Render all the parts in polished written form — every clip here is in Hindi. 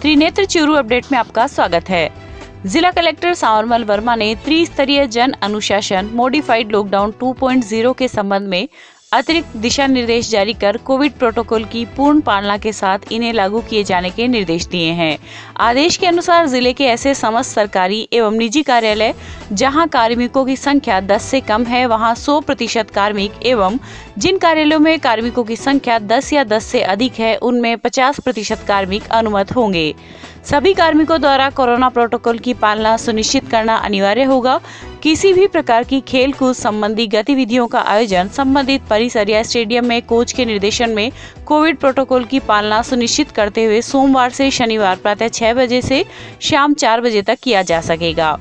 त्रिनेत्र चूरू अपडेट में आपका स्वागत है। जिला कलेक्टर सांवरमल वर्मा ने त्रिस्तरीय जन अनुशासन मॉडिफाइड लॉकडाउन 2.0 के संबंध में अतिरिक्त दिशा निर्देश जारी कर कोविड प्रोटोकॉल की पूर्ण पालना के साथ इन्हें लागू किए जाने के निर्देश दिए हैं। आदेश के अनुसार जिले के ऐसे समस्त सरकारी एवं निजी कार्यालय जहां कार्मिकों की संख्या 10 से कम है वहां 100% कार्मिक एवं जिन कार्यालयों में कार्मिकों की संख्या 10 या 10 से अधिक है उनमें 50% कार्मिक अनुमत होंगे। सभी कार्मिकों द्वारा कोरोना प्रोटोकॉल की पालना सुनिश्चित करना अनिवार्य होगा। किसी भी प्रकार की खेल कूद संबंधी गतिविधियों का आयोजन संबंधित परिसर या स्टेडियम में कोच के निर्देशन में कोविड प्रोटोकॉल की पालना सुनिश्चित करते हुए सोमवार से शनिवार प्रातः 6 बजे से शाम 4 बजे तक किया जा सकेगा।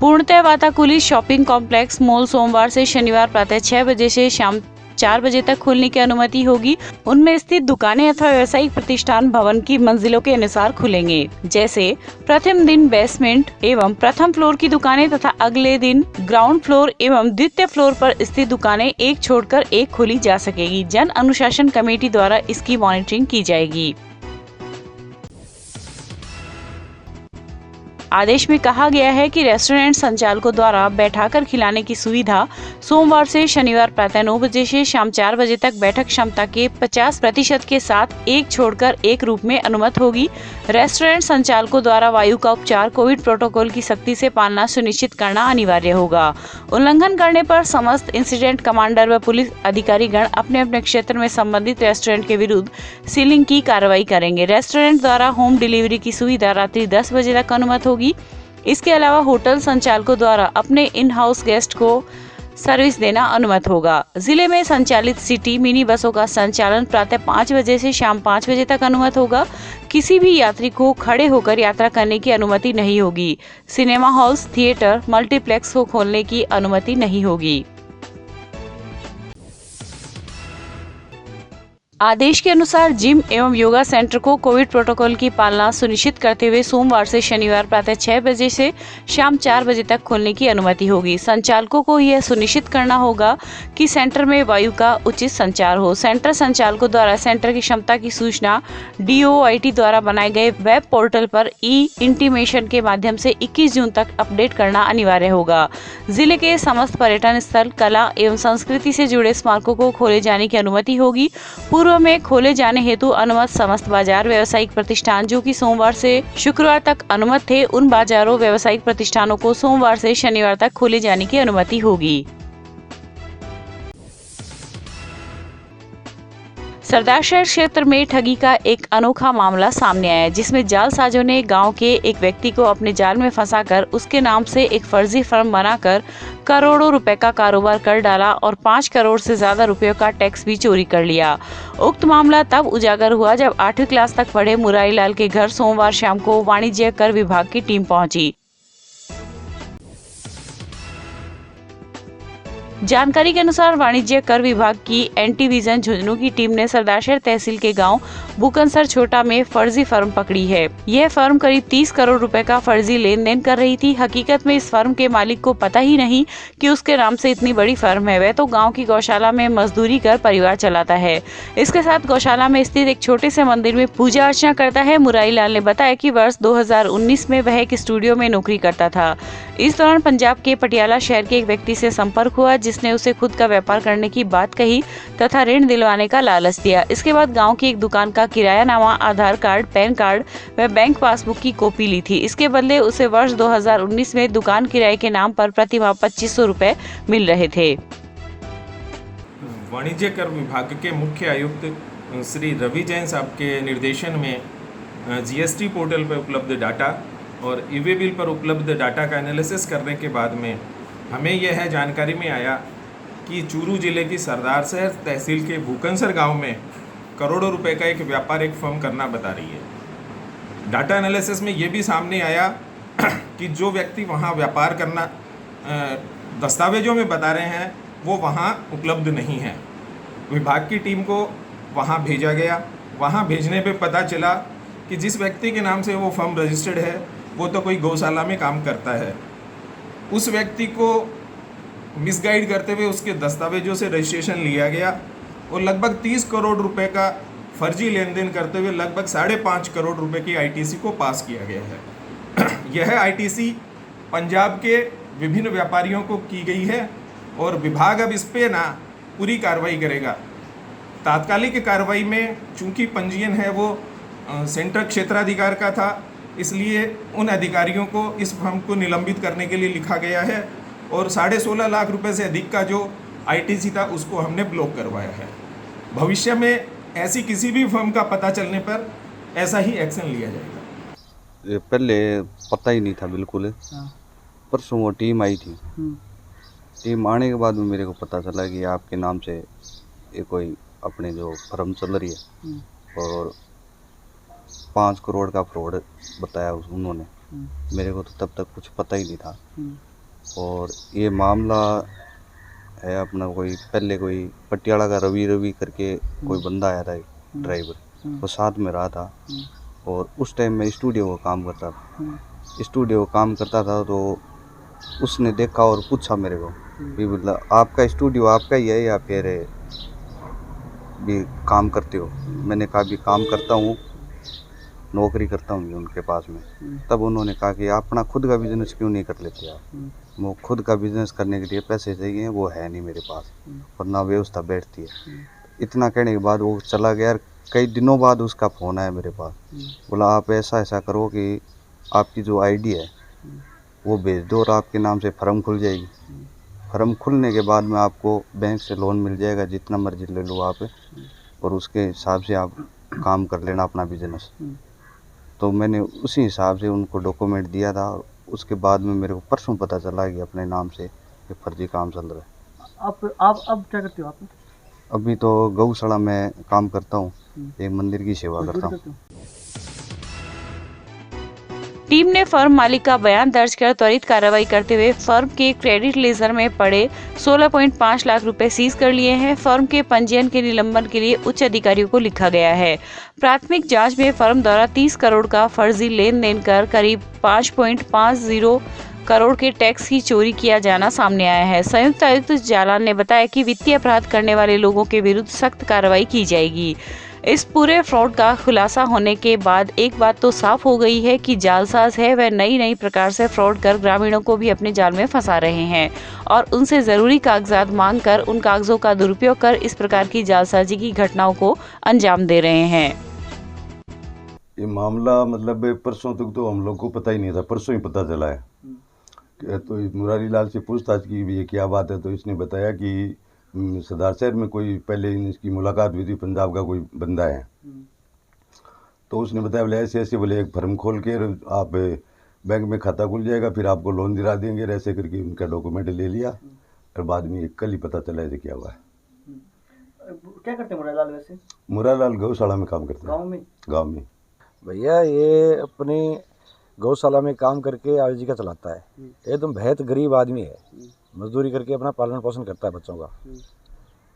पूर्णतः वाताकुलित शॉपिंग कॉम्प्लेक्स मॉल सोमवार से शनिवार प्रातः 6 बजे से शाम 4 बजे तक खोलने की अनुमति होगी। उनमें स्थित दुकानें अथवा व्यावसायिक प्रतिष्ठान भवन की मंजिलों के अनुसार खुलेंगे, जैसे प्रथम दिन बेसमेंट एवं प्रथम फ्लोर की दुकानें तथा अगले दिन ग्राउंड फ्लोर एवं द्वितीय फ्लोर पर स्थित दुकानें एक छोड़कर एक खोली जा सकेगी। जन अनुशासन कमेटी द्वारा इसकी मॉनिटरिंग की जाएगी। आदेश में कहा गया है कि रेस्टोरेंट संचालकों द्वारा बैठाकर खिलाने की सुविधा सोमवार से शनिवार प्रातः 9 बजे से शाम 4 बजे तक बैठक क्षमता के 50% के साथ एक छोड़कर एक रूप में अनुमत होगी। रेस्टोरेंट संचालकों द्वारा वायु का उपचार कोविड प्रोटोकॉल की सख्ती से पालना सुनिश्चित करना अनिवार्य होगा। उल्लंघन करने पर समस्त इंसिडेंट कमांडर व पुलिस अधिकारी गण अपने अपने क्षेत्र में संबंधित रेस्टोरेंट के विरुद्ध सीलिंग की कार्रवाई करेंगे। रेस्टोरेंट द्वारा होम डिलीवरी की सुविधा रात्रि 10 बजे तक अनुमत होगी। इसके अलावा होटल संचालकों द्वारा अपने इन हाउस गेस्ट को सर्विस देना अनुमत होगा। जिले में संचालित सिटी मिनी बसों का संचालन प्रातः 5 बजे से शाम 5 बजे तक अनुमत होगा। किसी भी यात्री को खड़े होकर यात्रा करने की अनुमति नहीं होगी। सिनेमा हॉल्स, थिएटर, मल्टीप्लेक्स को खोलने की अनुमति नहीं होगी। आदेश के अनुसार जिम एवं योगा सेंटर को कोविड प्रोटोकॉल की पालना सुनिश्चित करते हुए सोमवार से शनिवार प्रातः 6 बजे से शाम 4 बजे तक खोलने की अनुमति होगी। संचालकों को यह सुनिश्चित करना होगा कि सेंटर में वायु का उचित संचार हो। सेंटर संचालकों द्वारा सेंटर की क्षमता की सूचना DOIT द्वारा बनाए गए वेब पोर्टल पर इंटीमेशन के माध्यम से 21 जून तक अपडेट करना अनिवार्य होगा। जिले के समस्त पर्यटन स्थल, कला एवं संस्कृति से जुड़े स्मारकों को खोले जाने की अनुमति होगी। पूर्व में खोले जाने हेतु अनुमत समस्त बाजार, व्यावसायिक प्रतिष्ठान जो कि सोमवार से शुक्रवार तक अनुमत थे, उन बाजारों, व्यावसायिक प्रतिष्ठानों को सोमवार से शनिवार तक खोले जाने की अनुमति होगी। सरदारशहर क्षेत्र में ठगी का एक अनोखा मामला सामने आया, जिसमें जालसाजों ने गांव के एक व्यक्ति को अपने जाल में फंसाकर उसके नाम से एक फर्जी फर्म बनाकर करोड़ों रुपए का कारोबार कर डाला और 5 करोड़ से ज्यादा रुपयों का टैक्स भी चोरी कर लिया। उक्त मामला तब उजागर हुआ जब 8वीं क्लास तक पढ़े मुरारी लाल के घर सोमवार शाम को वाणिज्य कर विभाग की टीम पहुंची। जानकारी के अनुसार वाणिज्य कर विभाग की एंटी विजन झुंझुनू की टीम ने सरदारशहर तहसील के गांव बुकनसर छोटा में फर्जी फर्म पकड़ी है। यह फर्म करीब 30 करोड़ रुपए का फर्जी लेन देन कर रही थी। हकीकत में इस फर्म के मालिक को पता ही नहीं कि उसके नाम से इतनी बड़ी फर्म है। वह तो गाँव की गौशाला में मजदूरी कर परिवार चलाता है। इसके साथ गौशाला में स्थित एक छोटे से मंदिर में पूजा अर्चना करता है। मुरारी लाल ने बताया कि वर्ष 2019 में वह एक स्टूडियो में नौकरी करता था। इस दौरान पंजाब के पटियाला शहर के एक व्यक्ति से संपर्क हुआ, जिसने उसे खुद का व्यापार करने की बात कही तथा ऋण दिलवाने का लालच दिया। इसके बाद गांव की एक दुकान का किरायानामा, आधार कार्ड, पैन कार्ड व बैंक पासबुक की कॉपी ली थी। इसके बदले उसे वर्ष 2019 में दुकान किराए के नाम पर प्रति माह 2500 रुपए मिल रहे थे। वाणिज्य कर विभाग के मुख्य आयुक्त श्री रवि जैन साहब के निर्देशन में GST पोर्टल पर उपलब्ध डाटा और ई-वे बिल पर उपलब्ध डाटा का एनालिसिस करने के बाद में हमें यह जानकारी में आया कि चूरू जिले की सरदारशहर तहसील के भूकनसर गांव में करोड़ों रुपए का एक व्यापार एक फर्म करना बता रही है। डाटा एनालिसिस में ये भी सामने आया कि जो व्यक्ति वहां व्यापार करना दस्तावेजों में बता रहे हैं वो वहां उपलब्ध नहीं है। विभाग की टीम को वहां भेजा गया। वहां भेजने पे पता चला कि जिस व्यक्ति के नाम से वो फर्म रजिस्टर्ड है वो तो कोई गौशाला में काम करता है। उस व्यक्ति को मिसगाइड करते हुए उसके दस्तावेजों से रजिस्ट्रेशन लिया गया और लगभग 30 करोड़ रुपए का फर्जी लेन देन करते हुए लगभग 5.5 करोड़ रुपए की आईटीसी को पास किया गया है। यह आईटीसी पंजाब के विभिन्न व्यापारियों को की गई है और विभाग अब इस पे ना पूरी कार्रवाई करेगा। तात्कालिक कार्रवाई में चूंकि पंजीयन है वो सेंट्रल क्षेत्राधिकार का था, इसलिए उन अधिकारियों को इस फर्म को निलंबित करने के लिए लिखा गया है और 16.5 लाख रुपए से अधिक का जो आईटीसी था उसको हमने ब्लॉक करवाया है। भविष्य में ऐसी किसी भी फर्म का पता चलने पर ऐसा ही एक्शन लिया जाएगा। ये पहले पता ही नहीं था बिल्कुल। परसों वो टीम आई थी। टीम आने के बाद में मेरे को पता चला कि आपके नाम से ये कोई अपने जो फर्म चल रही है और 5 करोड़ का फ्रॉड बताया उन्होंने। मेरे को तो तब तक कुछ पता ही नहीं था। और ये मामला है अपना कोई पहले कोई पटियाला का रवि करके कोई बंदा आया था, ड्राइवर, वो साथ में रहा था और उस टाइम मैं स्टूडियो का काम करता था। तो उसने देखा और पूछा मेरे को भी मतलब आपका स्टूडियो आपका ही है या फिर भी काम करते हो? मैंने कहा भी काम करता हूँ, नौकरी करता हूँ उनके पास में। तब उन्होंने कहा कि अपना खुद का बिजनेस क्यों नहीं कर लेते आप? वो खुद का बिजनेस करने के लिए पैसे चाहिए, वो है नहीं मेरे पास और ना व्यवस्था बैठती है। इतना कहने के बाद वो चला गया। कई दिनों बाद उसका फ़ोन आया मेरे पास, बोला आप ऐसा करो कि आपकी जो आईडी है वो भेज दो और आपके नाम से फर्म खुल जाएगी। फर्म खुलने के बाद में आपको बैंक से लोन मिल जाएगा, जितना मर्जी ले लो आप, और उसके हिसाब से आप काम कर लेना अपना बिजनेस। तो मैंने उसी हिसाब से उनको डॉक्यूमेंट दिया था। उसके बाद में मेरे को परसों पता चला कि अपने नाम से ये फर्जी काम चल रहा है। आप अब क्या करते हो आप? अभी तो गौशाला में काम करता हूँ, एक मंदिर की सेवा करता हूँ। टीम ने फर्म मालिक का बयान दर्ज कर त्वरित कार्रवाई करते हुए फर्म के क्रेडिट लेजर में पड़े 16.5 लाख रुपए सीज कर लिए हैं। फर्म के पंजीयन के निलंबन के लिए उच्च अधिकारियों को लिखा गया है। प्राथमिक जांच में फर्म द्वारा 30 करोड़ का फर्जी लेन देन कर करीब 5.50 करोड़ के टैक्स की चोरी किया जाना सामने आया है। संयुक्त आयुक्त जालान ने बताया कि वित्तीय अपराध करने वाले लोगों के विरुद्ध सख्त कार्रवाई की जाएगी। इस पूरे फ्रॉड का खुलासा होने के बाद एक बात तो साफ हो गई है कि जालसाज है वह नई प्रकार से फ्रॉड कर ग्रामीणों को भी अपने जाल में फंसा रहे हैं और उनसे जरूरी कागजात मांगकर उन कागजों का दुरुपयोग कर इस प्रकार की जालसाजी की घटनाओं को अंजाम दे रहे हैं। ये मामला मतलब परसों तक तो हम लोग को पता ही नहीं था, परसों ही पता चला है। तो मुरारी लाल से पूछताछ की भी ये क्या बात है, तो इसने बताया कि सरदार शहर में कोई पहले इसकी मुलाकात हुई थी, पंजाब का कोई बंदा है। तो उसने बताया बोले ऐसे बोले एक फर्म खोल के आप बैंक में खाता खुल जाएगा, फिर आपको लोन दिला देंगे, ऐसे करके उनका डॉक्यूमेंट ले लिया और बाद में कल ही पता चला ऐसे क्या हुआ है। क्या करते हैं मुरारीलाल वैसे? मुरारीलाल गौशाला में काम करते हैं। गाँव में भैया ये अपनी गौशाला में काम करके आजीविका चलाता है। एकदम बेहद गरीब आदमी है, मजदूरी करके अपना पालन पोषण करता है बच्चों का।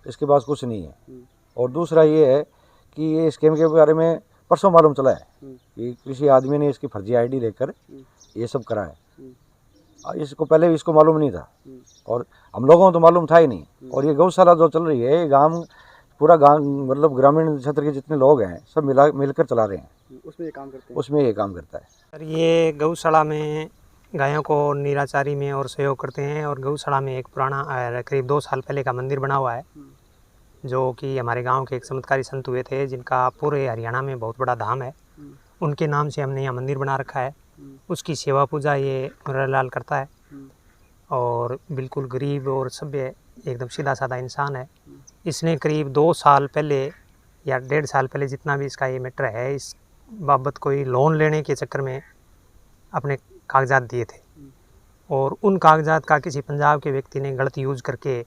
इसके पास कुछ नहीं है। और दूसरा ये है कि ये स्कीम के बारे में परसों मालूम चला है कि किसी आदमी ने इसकी फर्जी आईडी लेकर ये सब करा है। इसको पहले भी इसको मालूम नहीं था और हम लोगों को तो मालूम था ही नहीं। और ये गौशाला जो चल रही है, ये पूरा गाँव मतलब ग्रामीण क्षेत्र के जितने लोग हैं सब मिलकर चला रहे हैं। उसमें ये काम करते हैं। उसमें ये काम करता है। सर ये गौशाला में गायों को निराचारी में और सहयोग करते हैं और गौशाला में एक पुराना करीब 2 साल पहले का मंदिर बना हुआ है, जो कि हमारे गांव के एक चमत्कारी संत हुए थे जिनका पूरे हरियाणा में बहुत बड़ा धाम है। उनके नाम से हमने यहाँ मंदिर बना रखा है। उसकी सेवा पूजा ये मुरारीलाल करता है और बिल्कुल गरीब और सभ्य एकदम सीधा साधा इंसान है। इसने करीब 2 साल पहले या 1.5 साल पहले जितना भी इसका ये मैटर है, इस बाबत कोई लोन लेने के चक्कर में अपने कागजात दिए थे और उन कागजात का किसी पंजाब के व्यक्ति ने गलत यूज़ करके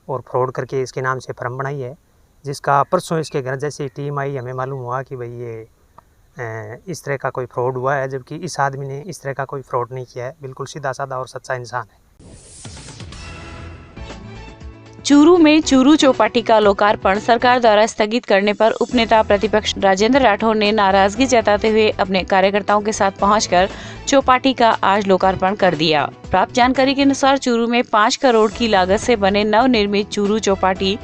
और फ्रॉड करके इसके नाम से फर्म बनाई है, जिसका परसों इसके घर जैसे टीम आई हमें मालूम हुआ कि भाई ये इस तरह का कोई फ्रॉड हुआ है, जबकि इस आदमी ने इस तरह का कोई फ्रॉड नहीं किया है। बिल्कुल सीधा साधा और सच्चा इंसान है। चूरू में चूरू चौपाटी का लोकार्पण सरकार द्वारा स्थगित करने पर उपनेता प्रतिपक्ष राजेंद्र राठौर ने नाराजगी जताते हुए अपने कार्यकर्ताओं के साथ पहुंचकर चौपाटी का आज लोकार्पण कर दिया। प्राप्त जानकारी के अनुसार चूरू में 5 करोड़ की लागत से बने नवनिर्मित चूरू चौपाटी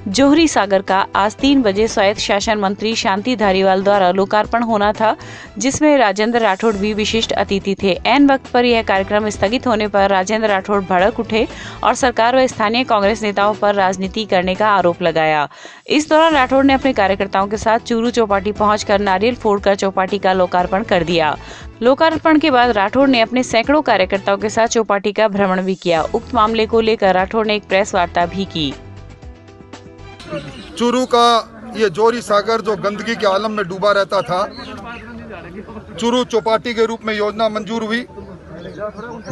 जोहरी सागर का आज 3 बजे स्वायत्त शासन मंत्री शांति धारीवाल द्वारा लोकार्पण होना था, जिसमें राजेंद्र राठौड़ भी विशिष्ट अतिथि थे। ऐन वक्त पर यह कार्यक्रम स्थगित होने पर राजेंद्र राठौड़ भड़क उठे और सरकार व स्थानीय कांग्रेस नेताओं पर राजनीति करने का आरोप लगाया। इस दौरान राठौड़ ने अपने कार्यकर्ताओं के साथ चूरू चौपाटी पहुंचकर नारियल फोड़कर चौपाटी का लोकार्पण कर दिया। लोकार्पण के बाद राठौड़ ने अपने सैकड़ों कार्यकर्ताओं के साथ चौपाटी का भ्रमण भी किया। उक्त मामले को लेकर राठौड़ ने एक प्रेस वार्ता भी की। चूरू का ये जोहरी सागर जो गंदगी के आलम में डूबा रहता था, चूरू चौपाटी के रूप में योजना मंजूर हुई।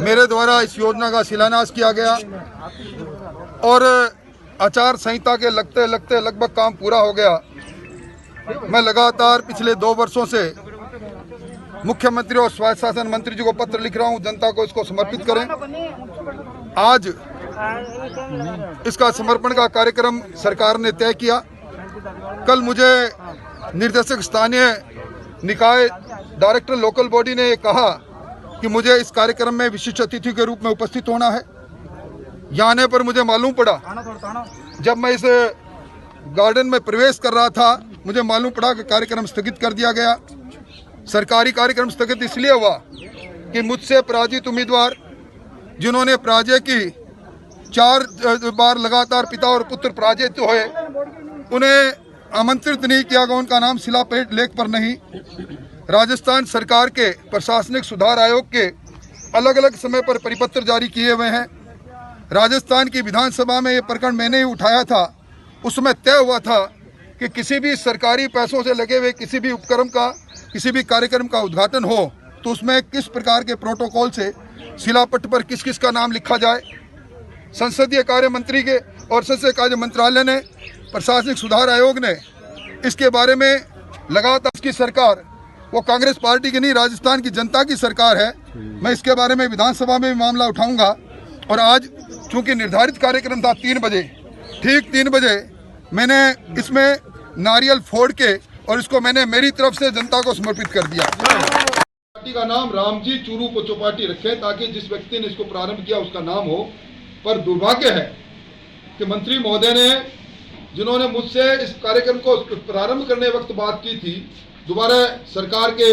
मेरे द्वारा इस योजना का शिलान्यास किया गया और आचार संहिता के लगते लगते लगभग काम पूरा हो गया। मैं लगातार पिछले 2 वर्षों से मुख्यमंत्री और स्वायत्त शासन मंत्री जी को पत्र लिख रहा हूं, जनता को इसको समर्पित करें। आज इसका समर्पण का कार्यक्रम सरकार ने तय किया। कल मुझे निर्देशक स्थानीय निकाय डायरेक्टर लोकल बॉडी ने कहा कि मुझे इस कार्यक्रम में विशिष्ट अतिथि के रूप में उपस्थित होना है। यहाँ आने पर मुझे मालूम पड़ा, जब मैं इस गार्डन में प्रवेश कर रहा था, मुझे मालूम पड़ा कि कार्यक्रम स्थगित कर दिया गया। सरकारी कार्यक्रम स्थगित इसलिए हुआ कि मुझसे पराजित उम्मीदवार जिन्होंने पराजय की 4 बार लगातार पिता और पुत्र पराजित हुए, उन्हें आमंत्रित नहीं किया गया। उनका नाम शिलालेख लेख पर नहीं। राजस्थान सरकार के प्रशासनिक सुधार आयोग के अलग अलग समय पर परिपत्र जारी किए हुए हैं। राजस्थान की विधानसभा में ये प्रकरण मैंने ही उठाया था। उसमें तय हुआ था कि किसी भी सरकारी पैसों से लगे हुए किसी भी उपक्रम का, किसी भी कार्यक्रम का उद्घाटन हो तो उसमें किस प्रकार के प्रोटोकॉल से शिलापट पर किस किस का नाम लिखा जाए। संसदीय कार्य मंत्री के और संसदीय कार्य मंत्रालय ने, प्रशासनिक सुधार आयोग ने इसके बारे में लगातार, इसकी सरकार वो कांग्रेस पार्टी की नहीं, राजस्थान की जनता की सरकार है। मैं इसके बारे में विधानसभा में भी मामला उठाऊंगा। और आज चूंकि निर्धारित कार्यक्रम था 3 बजे, ठीक 3 बजे मैंने इसमें नारियल फोड़ के और इसको मैंने मेरी तरफ से जनता को समर्पित कर दिया। पार्टी का नाम रामजी चूरू को चौपाटी रखे ताकि जिस व्यक्ति ने इसको प्रारंभ किया उसका नाम हो। पर दुर्भाग्य है कि मंत्री महोदय ने, जिन्होंने मुझसे इस कार्यक्रम को प्रारंभ करने वक्त बात की थी, दोबारा सरकार के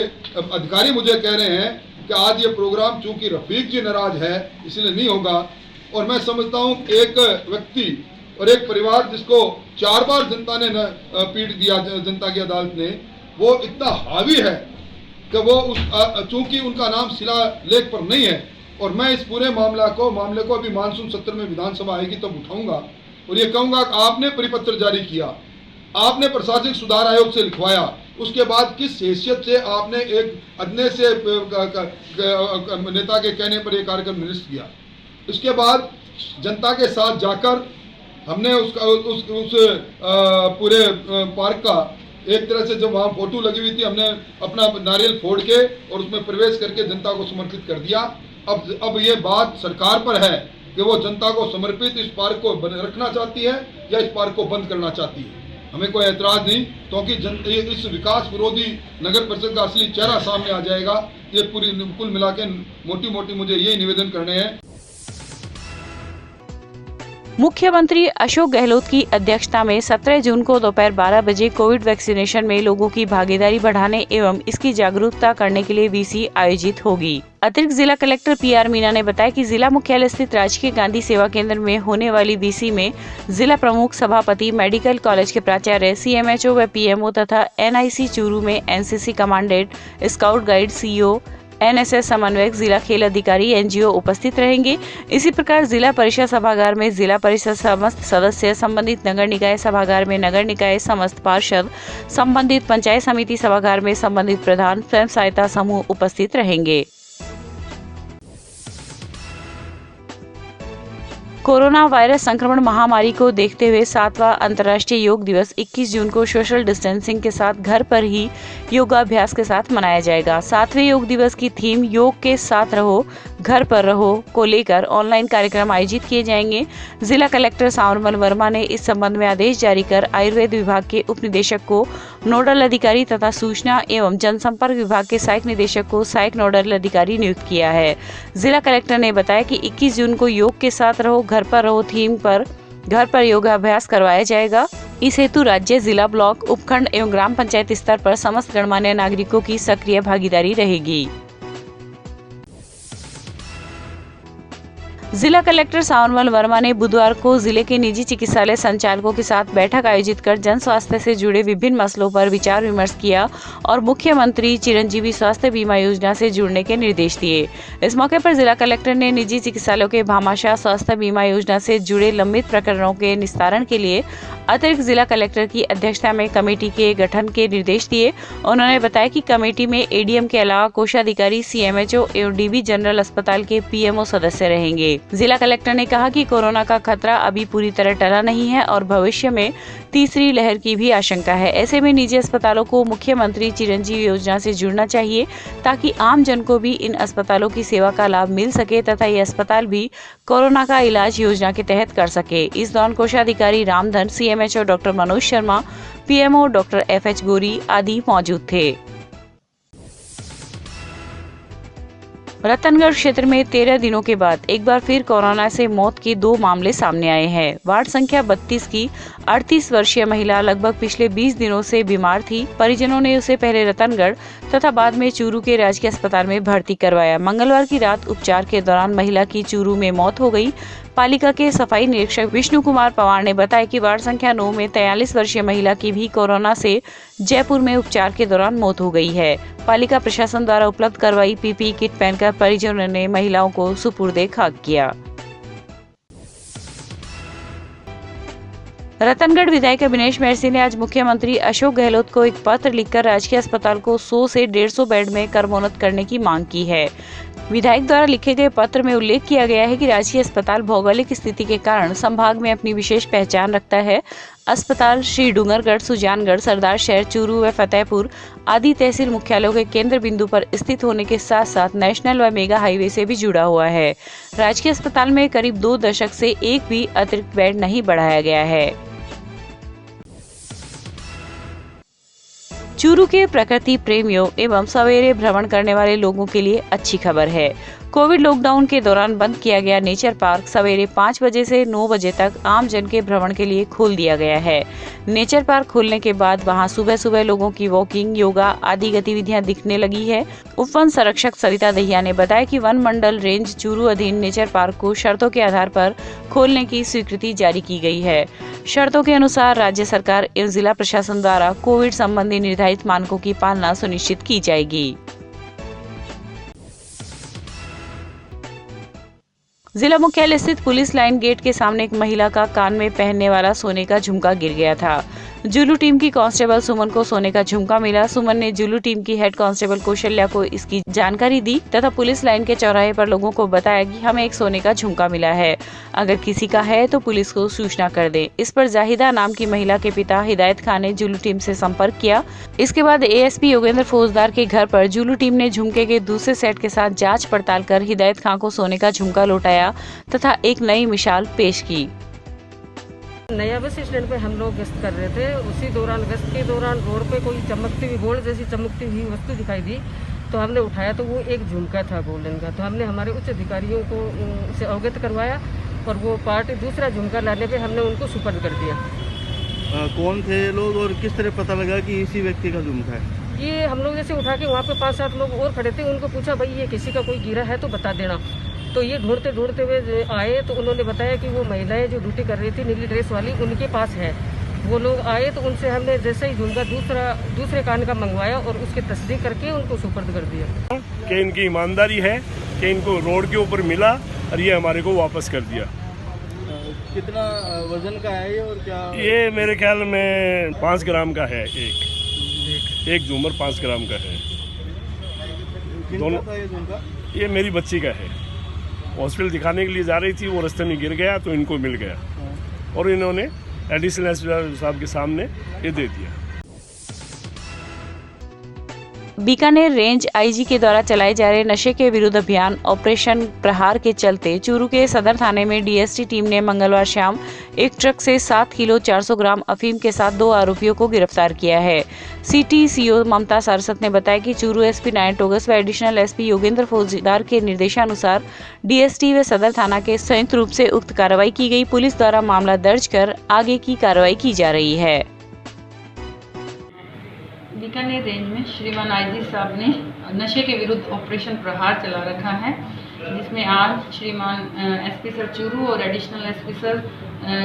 अधिकारी मुझे कह रहे हैं कि आज ये प्रोग्राम चूंकि रफीक जी नाराज है इसलिए नहीं होगा। और मैं समझता हूँ एक व्यक्ति और एक परिवार जिसको 4 बार जनता ने पीट दिया, जनता की अदालत ने, वो इतना हावी है कि वो चूंकि उनका नाम शिलालेख पर नहीं है। और मैं इस पूरे मामले को अभी मानसून सत्र में विधानसभा आएगी तब उठाऊंगा और ये कहूंगा कि आपने परिपत्र जारी किया, आपने प्रशासनिक सुधार आयोग से लिखवाया, उसके बाद किस हैसियत से आपने एक अदने से नेता के कहने पर यह कार्यक्रम निरस्त किया। इसके बाद जनता के साथ जाकर हमने उस पूरे पार्क का एक तरह से जब वहाँ फोटो लगी हुई थी, हमने अपना नारियल फोड़ के और उसमें प्रवेश करके जनता को समर्पित कर दिया। अब ये बात सरकार पर है कि वो जनता को समर्पित इस पार्क को रखना चाहती है या इस पार्क को बंद करना चाहती है। हमें कोई एतराज़ नहीं, क्योंकि इस विकास विरोधी नगर परिषद का असली चेहरा सामने आ जाएगा। ये पूरी कुल मिला के मोटी मुझे ये निवेदन करने हैं। मुख्यमंत्री अशोक गहलोत की अध्यक्षता में 17 जून को दोपहर 12 बजे कोविड वैक्सीनेशन में लोगों की भागीदारी बढ़ाने एवं इसकी जागरूकता करने के लिए वीसी आयोजित होगी। अतिरिक्त जिला कलेक्टर पीआर मीना ने बताया कि जिला मुख्यालय स्थित राजकीय गांधी सेवा केंद्र में होने वाली वीसी में जिला प्रमुख, सभापति, मेडिकल कॉलेज के प्राचार्य, सीएमएचओ व पीएमओ तथा एनआईसी चूरू में NCC commandant, scout guide, CEO, NSS समन्वयक, जिला खेल अधिकारी, एनजीओ उपस्थित रहेंगे। इसी प्रकार जिला परिषद सभागार में जिला परिषद समस्त सदस्य, संबंधित नगर निकाय सभागार में नगर निकाय समस्त पार्षद, संबंधित पंचायत समिति सभागार में संबंधित प्रधान, स्वयं सहायता समूह उपस्थित रहेंगे। कोरोना वायरस संक्रमण महामारी को देखते हुए 7वां अंतर्राष्ट्रीय योग दिवस 21 जून को सोशल डिस्टेंसिंग के साथ घर पर ही योगाभ्यास के साथ मनाया जाएगा। 7वें योग दिवस की थीम योग के साथ रहो, घर पर रहो को लेकर ऑनलाइन कार्यक्रम आयोजित किए जाएंगे। जिला कलेक्टर सांवरमल वर्मा ने इस संबंध में आदेश जारी कर आयुर्वेद विभाग के उप निदेशक को नोडल अधिकारी तथा सूचना एवं जनसंपर्क विभाग के सहायक निदेशक को सहायक नोडल अधिकारी नियुक्त किया है। जिला कलेक्टर ने बताया कि 21 जून को योग के साथ रहो घर पर रहो थीम पर घर पर योगाभ्यास करवाया जाएगा। इस हेतु राज्य, जिला, ब्लॉक, उपखंड एवं ग्राम पंचायत स्तर पर समस्त गणमान्य नागरिकों की सक्रिय भागीदारी रहेगी। जिला कलेक्टर सावनमल वर्मा ने बुधवार को जिले के निजी चिकित्सालय संचालकों के साथ बैठक आयोजित कर जन स्वास्थ्य से जुड़े विभिन्न मसलों पर विचार विमर्श किया और मुख्यमंत्री चिरंजीवी स्वास्थ्य बीमा योजना से जुड़ने के निर्देश दिए। इस मौके पर जिला कलेक्टर ने निजी चिकित्सालयों के भामाशाह स्वास्थ्य बीमा योजना से जुड़े लंबित प्रकरणों के निस्तारण के लिए अतिरिक्त जिला कलेक्टर की अध्यक्षता में कमेटी के गठन के निर्देश दिए। उन्होंने बताया कि कमेटी में एडीएम के अलावा कोषाधिकारी, सीएमएचओ एवं डीबी जनरल अस्पताल के पीएमओ सदस्य रहेंगे। जिला कलेक्टर ने कहा कि कोरोना का खतरा अभी पूरी तरह टला नहीं है और भविष्य में तीसरी लहर की भी आशंका है। ऐसे में निजी अस्पतालों को मुख्यमंत्री चिरंजीवी योजना से जुड़ना चाहिए ताकि आम जन को भी इन अस्पतालों की सेवा का लाभ मिल सके तथा ये अस्पताल भी कोरोना का इलाज योजना के तहत कर सके। इस दौरान कोषाधिकारी Ramdhan, CMHO doctor Manoj Sharma, PMO doctor FH Gori आदि मौजूद थे। रतनगढ़ क्षेत्र में 13 दिनों के बाद एक बार फिर कोरोना से मौत के 2 मामले सामने आए हैं। वार्ड संख्या 32 की 38 वर्षीय महिला लगभग पिछले 20 दिनों से बीमार थी। परिजनों ने उसे पहले रतनगढ़ तथा बाद में चूरू के राजकीय अस्पताल में भर्ती करवाया। मंगलवार की रात उपचार के दौरान महिला की चूरू में मौत हो गई। पालिका के सफाई निरीक्षक विष्णु कुमार पवार ने बताया कि वार्ड संख्या 9 में 43 वर्षीय महिला की भी कोरोना से जयपुर में उपचार के दौरान मौत हो गई है। पालिका प्रशासन द्वारा उपलब्ध करवाई पीपीई किट पहनकर परिजनों ने महिलाओं को सुपुर्दे खाक किया। रतनगढ़ विधायक अभिनेश महर्षि ने आज मुख्यमंत्री अशोक गहलोत को एक पत्र लिखकर राजकीय अस्पताल को 100 से 150 बेड में क्रमोन्नत करने की मांग की है। विधायक द्वारा लिखे गए पत्र में उल्लेख किया गया है कि राजकीय अस्पताल भौगोलिक स्थिति के कारण संभाग में अपनी विशेष पहचान रखता है। अस्पताल श्री डूंगरगढ़, सुजानगढ़, सरदार शहर, चूरू व फतेहपुर आदि तहसील मुख्यालयों के केंद्र बिंदु पर स्थित होने के साथ साथ नेशनल व मेगा हाईवे से भी जुड़ा हुआ है। राजकीय अस्पताल में करीब 2 दशक से एक भी अतिरिक्त बेड नहीं बढ़ाया गया है। चूरू के प्रकृति प्रेमियों एवं सवेरे भ्रमण करने वाले लोगों के लिए अच्छी खबर है। कोविड लॉकडाउन के दौरान बंद किया गया नेचर पार्क सवेरे 5 बजे से 9 बजे तक आम जन के भ्रमण के लिए खोल दिया गया है। नेचर पार्क खोलने के बाद वहां सुबह सुबह लोगों की वॉकिंग, योगा आदि गतिविधियां दिखने लगी है। उपवन संरक्षक सरिता दहिया ने बताया कि वन मंडल रेंज चूरू अधीन नेचर पार्क को शर्तों के आधार पर खोलने की स्वीकृति जारी की गई है। शर्तों के अनुसार राज्य सरकार एवं जिला प्रशासन द्वारा कोविड संबंधी निर्धारित मानकों की पालना सुनिश्चित की जाएगी। जिला मुख्यालय स्थित पुलिस लाइन गेट के सामने एक महिला का कान में पहनने वाला सोने का झुमका गिर गया था। जुलू टीम की कांस्टेबल सुमन को सोने का झुमका मिला। सुमन ने जुलू टीम की हेड कांस्टेबल कौशल्या को इसकी जानकारी दी तथा पुलिस लाइन के चौराहे पर लोगों को बताया कि हमें एक सोने का झुमका मिला है, अगर किसी का है तो पुलिस को सूचना कर दें। इस पर जाहिदा नाम की महिला के पिता हिदायत खान ने जुलू टीम से संपर्क किया। इसके बाद ASP योगेंद्र फौजदार के घर पर जुलू टीम ने झुमके के दूसरे सेट के साथ जाँच पड़ताल कर हिदायत खान को सोने का झुमका लौटाया तथा एक नई मिसाल पेश की। नया बस स्टैंड पे हम लोग गश्त कर रहे थे। उसी दौरान गश्त के दौरान रोड पे कोई चमकती हुई गोल्ड जैसी चमकती हुई वस्तु दिखाई दी तो हमने उठाया तो वो एक झुमका था गोल्डन का। तो हमने हमारे उच्च अधिकारियों को से अवगत करवाया और वो पार्टी दूसरा झुमका लाने पे हमने उनको सुपर्द कर दिया। कौन थे लोग और किस तरह पता लगा कि इसी व्यक्ति का झुमका है? ये हम लोग जैसे उठा के वहाँ पे 5-7 लोग और खड़े थे, उनको पूछा भाई ये किसी का कोई गिरा है तो बता देना। तो ये ढूंढते ढूंढते हुए आए तो उन्होंने बताया कि वो महिलाएं जो ड्यूटी कर रही थी नीली ड्रेस वाली, उनके पास है। वो लोग आए तो उनसे हमने जैसे ही झुमका दूसरे कान का मंगवाया और उसकी तस्दीक करके उनको सुपर्द कर दिया। कि इनकी ईमानदारी है कि इनको रोड के ऊपर मिला और ये हमारे को वापस कर दिया। कितना वजन का है ये और क्या? ये मेरे ख्याल में 5 ग्राम का है। एक झूमर 5 ग्राम का है। दोनों ये मेरी बच्ची का है। हॉस्पिटल दिखाने के लिए जा रही थी, वो रास्ते में गिर गया तो इनको मिल गया और इन्होंने एडिशनल एसपी साहब के सामने ये दे दिया। बीकानेर रेंज आईजी के द्वारा चलाए जा रहे नशे के विरुद्ध अभियान ऑपरेशन प्रहार के चलते चूरू के सदर थाने में डीएसटी टीम ने मंगलवार शाम एक ट्रक से 7 किलो 400 ग्राम अफीम के साथ 2 आरोपियों को गिरफ्तार किया है। सिटी सीओ ममता सारस्वत ने बताया कि चूरू एसपी नारायण टोगस व एडिशनल एसपी योगेंद्र फौजदार के निर्देशानुसार डीएसटी व सदर थाना के संयुक्त रूप से उक्त कार्रवाई की गई। पुलिस द्वारा मामला दर्ज कर आगे की कार्रवाई की जा रही है। बीकानेर रेंज में श्रीमान आईजी साहब ने नशे के विरुद्ध ऑपरेशन प्रहार चला रखा है, जिसमें आज श्रीमान एसपी सर चूरू और एडिशनल एसपी सर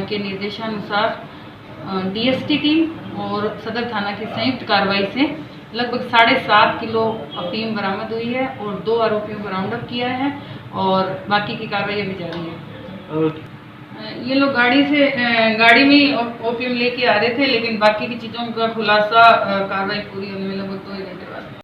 के निर्देशानुसार डीएसटी टीम और सदर थाना की संयुक्त कार्रवाई से लगभग 7.5 किलो अफीम बरामद हुई है और 2 आरोपियों को राउंड अप किया है और बाकी की कार्रवाई अभी जारी है। ये लोग गाड़ी में ओपियम लेके आ रहे थे, लेकिन बाकी की चीज़ों का खुलासा कार्रवाई पूरी होने में लगभग 2 घंटे बाद।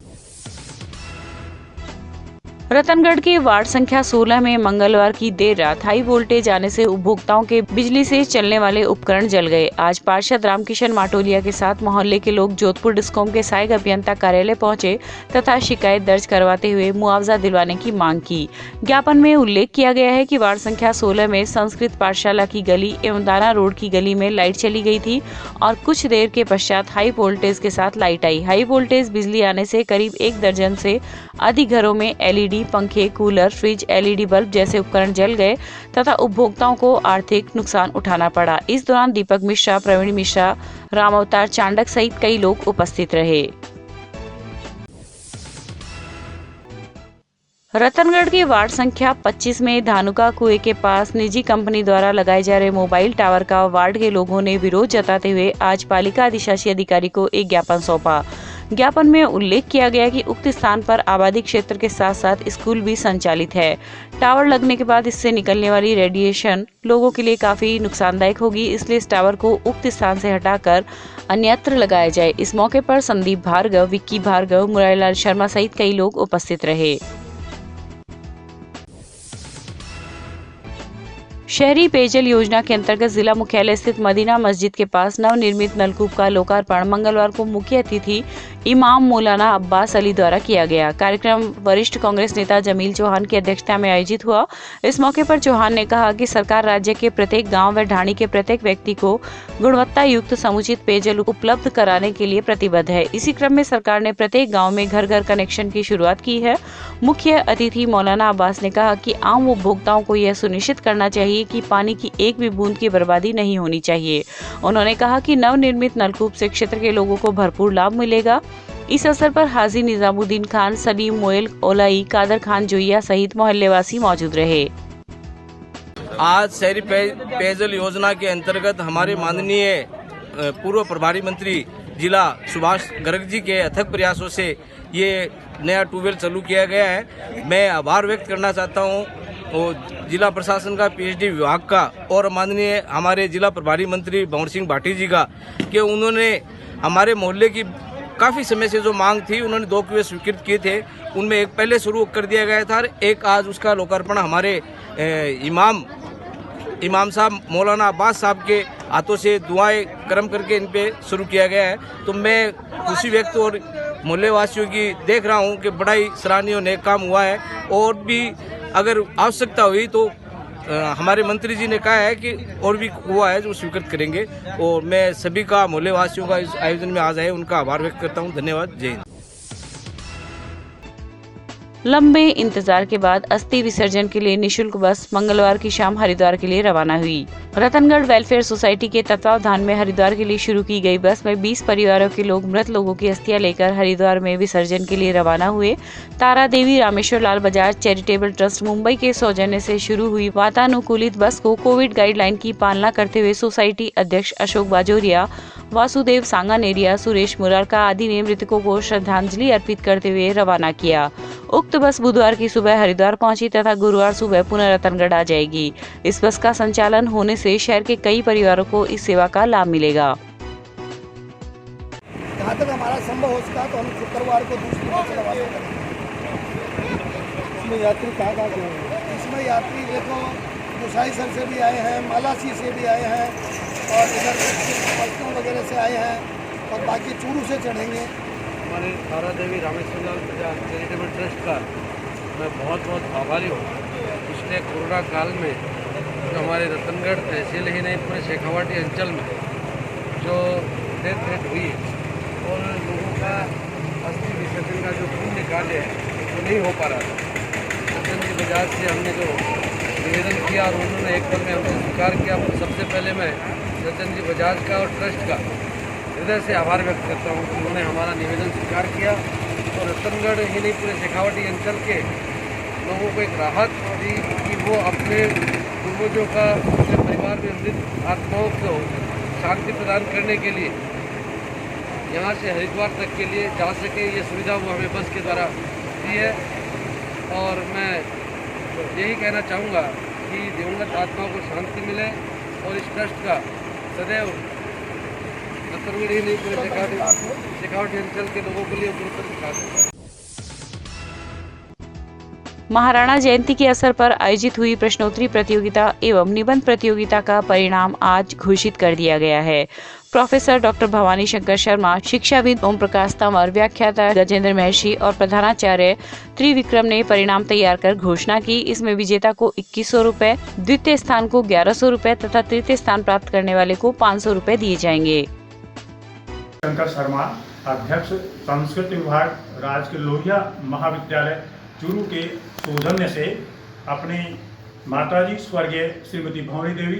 रतनगढ़ के वार्ड संख्या 16 में मंगलवार की देर रात हाई वोल्टेज आने से उपभोक्ताओं के बिजली से चलने वाले उपकरण जल गए। आज पार्षद रामकिशन माटोलिया के साथ मोहल्ले के लोग जोधपुर डिस्कॉम के सहायक अभियंता कार्यालय पहुंचे तथा शिकायत दर्ज करवाते हुए मुआवजा दिलवाने की मांग की। ज्ञापन में उल्लेख किया गया है कि वार्ड संख्या 16 में संस्कृत पाठशाला की गली एवं दाना रोड की गली में लाइट चली गई थी और कुछ देर के पश्चात हाई वोल्टेज के साथ लाइट आई। हाई वोल्टेज बिजली आने से करीब 1 दर्जन से अधिक घरों में एलईडी, पंखे, कूलर, फ्रिज, एलईडी बल्ब जैसे उपकरण जल गए तथा उपभोक्ताओं को आर्थिक नुकसान उठाना पड़ा। इस दौरान दीपक मिश्रा, प्रवीण मिश्रा, राम अवतार चांडक सहित कई लोग उपस्थित रहे। रतनगढ़ के वार्ड संख्या 25 में धानुका कुएं के पास निजी कंपनी द्वारा लगाए जा रहे मोबाइल टावर का वार्ड के लोगों ने विरोध जताते हुए आज पालिका अधिशासी अधिकारी को एक ज्ञापन सौंपा। ज्ञापन में उल्लेख किया गया कि उक्त स्थान पर आबादी क्षेत्र के साथ साथ स्कूल भी संचालित है। टावर लगने के बाद इससे निकलने वाली रेडिएशन लोगों के लिए काफी नुकसानदायक होगी, इसलिए इस टावर को उक्त स्थान से हटाकर अन्यत्र लगाया जाए। इस मौके पर संदीप भार्गव, विक्की भार्गव, मुरारीलाल शर्मा सहित कई लोग उपस्थित रहे। शहरी पेयजल योजना के अंतर्गत जिला मुख्यालय स्थित मदीना मस्जिद के पास नवनिर्मित नलकूप का लोकार्पण मंगलवार को मुख्य अतिथि इमाम मौलाना अब्बास अली द्वारा किया गया। कार्यक्रम वरिष्ठ कांग्रेस नेता जमील चौहान की अध्यक्षता में आयोजित हुआ। इस मौके पर चौहान ने कहा कि सरकार राज्य के प्रत्येक गांव व ढाणी के प्रत्येक व्यक्ति को गुणवत्ता युक्त समुचित पेयजल उपलब्ध कराने के लिए प्रतिबद्ध है। इसी क्रम में सरकार ने प्रत्येक गाँव में घर घर कनेक्शन की शुरुआत की है। मुख्य अतिथि मौलाना अब्बास ने कहा कि आम उपभोक्ताओं को यह सुनिश्चित करना चाहिए कि पानी की एक भी बूंद की बर्बादी नहीं होनी चाहिए। उन्होंने कहा कि नवनिर्मित नलकूप से क्षेत्र के लोगों को भरपूर लाभ मिलेगा। इस अवसर पर हाजी निजामुद्दीन खान, सलीम मोयल, ओलाई, कादर खान जोइया सहित मोहल्लेवासी मौजूद रहे। आज शहरी पेयजल योजना के अंतर्गत हमारे माननीय पूर्व प्रभारी मंत्री जिला सुभाष गर्ग जी के अथक प्रयासों से ये नया ट्यूबवेल चालू किया गया है। मैं आभार व्यक्त करना चाहता हूँ और जिला प्रशासन का, पीएचडी विभाग का और माननीय हमारे जिला प्रभारी मंत्री भंवर सिंह भाटी जी का, कि उन्होंने हमारे मोहल्ले की काफ़ी समय से जो मांग थी उन्होंने 2 कुएं स्वीकृत किए थे, उनमें एक पहले शुरू कर दिया गया था, एक आज उसका लोकार्पण हमारे इमाम साहब मौलाना अब्बास साहब के हाथों से दुआएं कर्म करके इन पे शुरू किया गया है। तो मैं खुशी व्यक्त और मोहल्ले वासियों की देख रहा हूँ कि बड़ा ही सराहनीय नेक काम हुआ है और भी अगर आवश्यकता हुई तो हमारे मंत्री जी ने कहा है कि और भी हुआ है जो स्वीकृत करेंगे। और मैं सभी का, मोहल्ले वासियों का इस आयोजन में आज आए उनका आभार व्यक्त करता हूँ। धन्यवाद। जय हिंद। लंबे इंतजार के बाद अस्थि विसर्जन के लिए निशुल्क बस मंगलवार की शाम हरिद्वार के लिए रवाना हुई। रतनगढ़ वेलफेयर सोसाइटी के तत्वावधान में हरिद्वार के लिए शुरू की गई बस में 20 परिवारों के लोग मृत लोगों की अस्थियां लेकर हरिद्वार में विसर्जन के लिए रवाना हुए। तारा देवी रामेश्वर लाल बजाज चैरिटेबल ट्रस्ट मुंबई के सौजन्य से शुरू हुई वातानुकूलित बस को कोविड गाइडलाइन की पालना करते हुए सोसाइटी अध्यक्ष अशोक बाजोरिया, वासुदेव सांगानेरिया, सुरेश मुरारका आदि ने मृतकों को श्रद्धांजलि अर्पित करते हुए रवाना किया। उक्त बस बुधवार की सुबह हरिद्वार पहुंची तथा गुरुवार सुबह पुनः रतनगढ़ आ जाएगी। इस बस का संचालन होने से शहर के कई परिवारों को इस सेवा का लाभ मिलेगा। जहाँ तक हमारा संभव हो सका तो हम शुक्रवार को दूसरी बस रवाना करेंगे। इसमें यात्री कहाँ से हैं? इसमें यात्री देखो गोसाईसर से भी आए हैं, मालासी से भी आए हैं और इधर पलटन वगैरह से आए हैं और बाकी चूरू से चढ़ेंगे हमारे तारा देवी रामेश्वर लाल प्रजा चैरिटेबल ट्रस्ट का मैं बहुत बहुत आभारी हूँ। पिछले कोरोना काल में जो हमारे रतनगढ़ तहसील ही नहीं पूरे शेखावाटी अंचल में जो डेथ रेट हुई और लोगों का अस्थि विसर्जन का जो पुण्य कार्य है वो नहीं हो पा रहा था। सज्जन जी बजाज से हमने जो निवेदन किया और उन्होंने एकदम में हमने स्वीकार किया। सबसे पहले मैं सज्जन जी बजाज का और ट्रस्ट का हृदय से आभार व्यक्त करता हूँ कि उन्होंने हमारा निवेदन स्वीकार किया और रतनगढ़ ही नहीं पूरे शेखावाटी अंचल के लोगों को एक राहत दी कि वो अपने पूर्वजों का अपने परिवार में मृत आत्माओं को शांति प्रदान करने के लिए यहाँ से हरिद्वार तक के लिए जा सके, ये सुविधा वो हमें बस के द्वारा दी है। और मैं यही कहना चाहूँगा कि दिवंगत आत्माओं को शांति मिले और इस ट्रस्ट का सदैव रतनगढ़ ही नहीं पूरे शेखावाटी अंचल के लोगों के लिए उपलब्ध। महाराणा जयंती के अवसर पर आयोजित हुई प्रश्नोत्तरी प्रतियोगिता एवं निबंध प्रतियोगिता का परिणाम आज घोषित कर दिया गया है। प्रोफेसर डॉक्टर भवानी शंकर शर्मा, शिक्षाविद ओम प्रकाश तंवर, व्याख्याता गजेंद्र महर्षि और प्रधानाचार्य त्रिविक्रम ने परिणाम तैयार कर घोषणा की। इसमें विजेता को 2100 रुपए, द्वितीय स्थान को 1100 रुपए तथा तृतीय स्थान प्राप्त करने वाले को 500 रुपए दिए जाएंगे। शंकर शर्मा, अध्यक्ष संस्कृत विभाग, राजकीय लोहिया महाविद्यालय चूरू के सौजन्य से अपनी माताजी स्वर्गीय श्रीमती भवानी देवी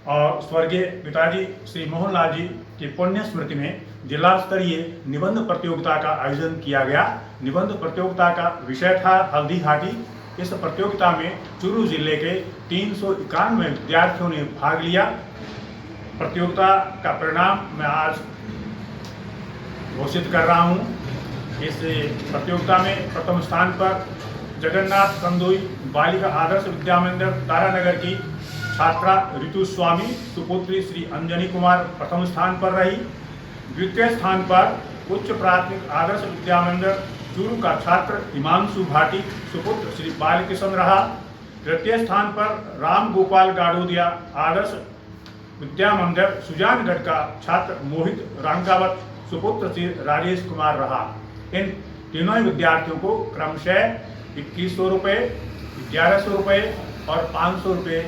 और स्वर्गीय पिताजी श्री मोहनलाल जी की पुण्य स्मृति में जिला स्तरीय निबंध प्रतियोगिता का आयोजन किया गया। निबंध प्रतियोगिता का विषय था हल्दी घाटी। इस प्रतियोगिता में चूरू जिले के 391 विद्यार्थियों ने भाग लिया। प्रतियोगिता का परिणाम मैं आज घोषित कर रहा हूँ। इस प्रतियोगिता में प्रथम स्थान पर जगन्नाथ कंदोई बालिका आदर्श विद्या मंदिर तारानगर की छात्रा ऋतु स्वामी सुपुत्री श्री अंजनी कुमार प्रथम स्थान पर रही। द्वितीय स्थान पर उच्च प्राथमिक आदर्श विद्या मंदिर चूरू का छात्र हिमांशु भाटी सुपुत्र श्री बालकिशन रहा। तृतीय स्थान पर राम गोपाल गाड़ोदिया आदर्श विद्या मंदिर सुजानगढ़ का छात्र मोहित रांगावत सुपुत्र श्री राजेश कुमार रहा। इन तीनों विद्यार्थियों को क्रमशः 2100 रुपये, 1100 रुपये और 500 रुपये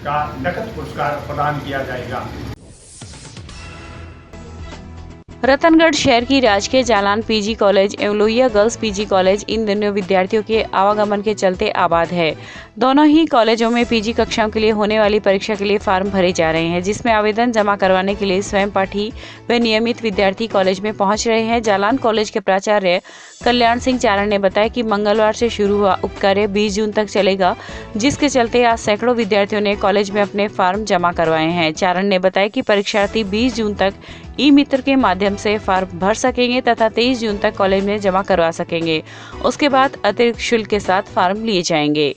का नकद पुरस्कार प्रदान किया जाएगा। रतनगढ़ शहर की राजकीय जालान पीजी कॉलेज एवं Lohia girls PG college in दोनों विद्यार्थियों के आवागमन के चलते आबाद है। दोनों ही कॉलेजों में पीजी कक्षाओं के लिए होने वाली परीक्षा के लिए फार्म भरे जा रहे हैं, जिसमें आवेदन जमा करवाने के लिए स्वयं पाठी व नियमित विद्यार्थी कॉलेज में पहुंच रहे हैं। जालान कॉलेज के प्राचार्य कल्याण सिंह चारण ने बताया कि मंगलवार से शुरू हुआ उपकार्य 20 जून तक चलेगा, जिसके चलते आज सैकड़ों विद्यार्थियों ने कॉलेज में अपने फार्म जमा करवाए हैं। चारण ने बताया कि परीक्षार्थी 20 जून तक ई-मित्र के माध्यम से फार्म भर सकेंगे तथा 23 जून तक कॉलेज में जमा करवा सकेंगे। उसके बाद अतिरिक्त शुल्क के साथ फार्म लिए जाएंगे।